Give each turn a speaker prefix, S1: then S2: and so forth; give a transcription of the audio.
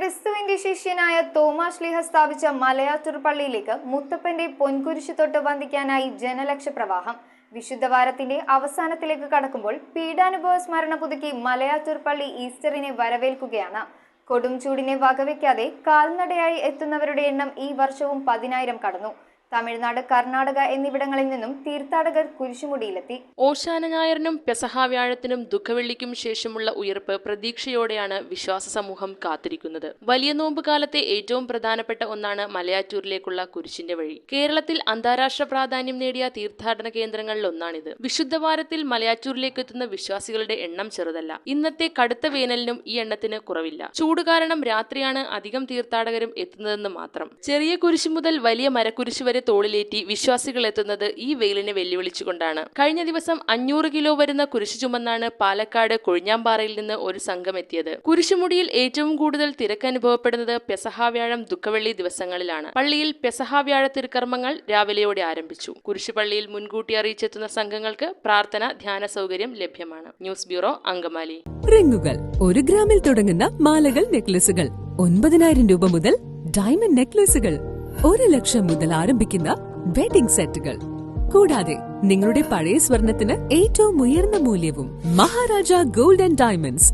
S1: ക്രിസ്തുവിന്റെ ശിഷ്യനായ തോമാശ്ലീഹ സ്ഥാപിച്ച മലയാറ്റൂർ പള്ളിയിലേക്ക് മുത്തപ്പന്റെ പൊൻകുരിശു തൊട്ട് വന്ദിക്കാനായി ജനലക്ഷപ്രവാഹം. വിശുദ്ധവാരത്തിന്റെ അവസാനത്തിലേക്ക് കടക്കുമ്പോൾ പീഡാനുഭവ സ്മരണ പുതുക്കി മലയാറ്റൂർ പള്ളി ഈസ്റ്ററിനെ വരവേൽക്കുകയാണ്. കൊടും ചൂടിനെ വകവയ്ക്കാതെ കാൽനടയായി എത്തുന്നവരുടെ എണ്ണം ഈ വർഷവും 10,000 കടന്നു. തമിഴ്നാട്, കർണാടക എന്നിവിടങ്ങളിൽ നിന്നും തീർത്ഥാടകർ കുരിശുമുടിയിലെത്തി.
S2: ഓശാന ഞായറിനും പെസഹ വ്യാഴത്തിനും ദുഃഖവെള്ളിക്കും ശേഷമുള്ള ഉയർപ്പ് പ്രതീക്ഷയോടെയാണ് വിശ്വാസ സമൂഹം കാത്തിരിക്കുന്നത്. വലിയ നോമ്പ് കാലത്തെ ഏറ്റവും പ്രധാനപ്പെട്ട ഒന്നാണ് മലയാറ്റൂരിലേക്കുള്ള കുരിശിന്റെ വഴി. കേരളത്തിൽ അന്താരാഷ്ട്ര പ്രാധാന്യം നേടിയ തീർത്ഥാടന കേന്ദ്രങ്ങളിൽ ഒന്നാണിത്. വിശുദ്ധവാരത്തിൽ മലയാറ്റൂരിലേക്ക് എത്തുന്ന വിശ്വാസികളുടെ എണ്ണം ചെറുതല്ല. ഇന്നത്തെ കടുത്ത വേനലിനും ഈ എണ്ണത്തിന് കുറവില്ല. ചൂട് കാരണം രാത്രിയാണ് അധികം തീർത്ഥാടകരും എത്തുന്നതെന്ന് മാത്രം. ചെറിയ കുരിശു മുതൽ വലിയ മരക്കുരിശ് വരെ തോളിലേറ്റി വിശ്വാസികൾ എത്തുന്നത് ഈ വെയിലിനെ വെല്ലുവിളിച്ചുകൊണ്ടാണ്. കഴിഞ്ഞ ദിവസം 500 കിലോ വരുന്ന കുരിശു ചുമന്നാണ് പാലക്കാട് കൊഴിഞ്ഞാമ്പാറയിൽ നിന്ന് ഒരു സംഘം എത്തിയത്. കുരിശുമുടിയിൽ ഏറ്റവും കൂടുതൽ തിരക്ക് അനുഭവപ്പെടുന്നത് പെസഹ വ്യാഴം ദുഃഖവെള്ളി ദിവസങ്ങളിലാണ്. പള്ളിയിൽ പെസഹ വ്യാഴ തിരുക്കർമ്മങ്ങൾ രാവിലെയോടെ ആരംഭിച്ചു. കുരിശുപള്ളിയിൽ മുൻകൂട്ടി അറിയിച്ചെത്തുന്ന സംഘങ്ങൾക്ക് പ്രാർത്ഥന, ധ്യാന സൗകര്യം ലഭ്യമാണ്. News bureau, Angamaly.
S3: റിങ്ങുകൾ 1 ഗ്രാമിൽ തുടങ്ങുന്ന മാലകൾ, നെക്ലസുകൾ 9,000 രൂപ മുതൽ ഡയമണ്ട് നെക്ലസുകൾ 1 ലക്ഷം മുതൽ ആരംഭിക്കുന്ന വെഡിംഗ് സെറ്റുകൾ. കൂടാതെ നിങ്ങളുടെ പഴയ സ്വർണത്തിന് ഏറ്റവും ഉയർന്ന മൂല്യവും. Maharaja gold and diamonds,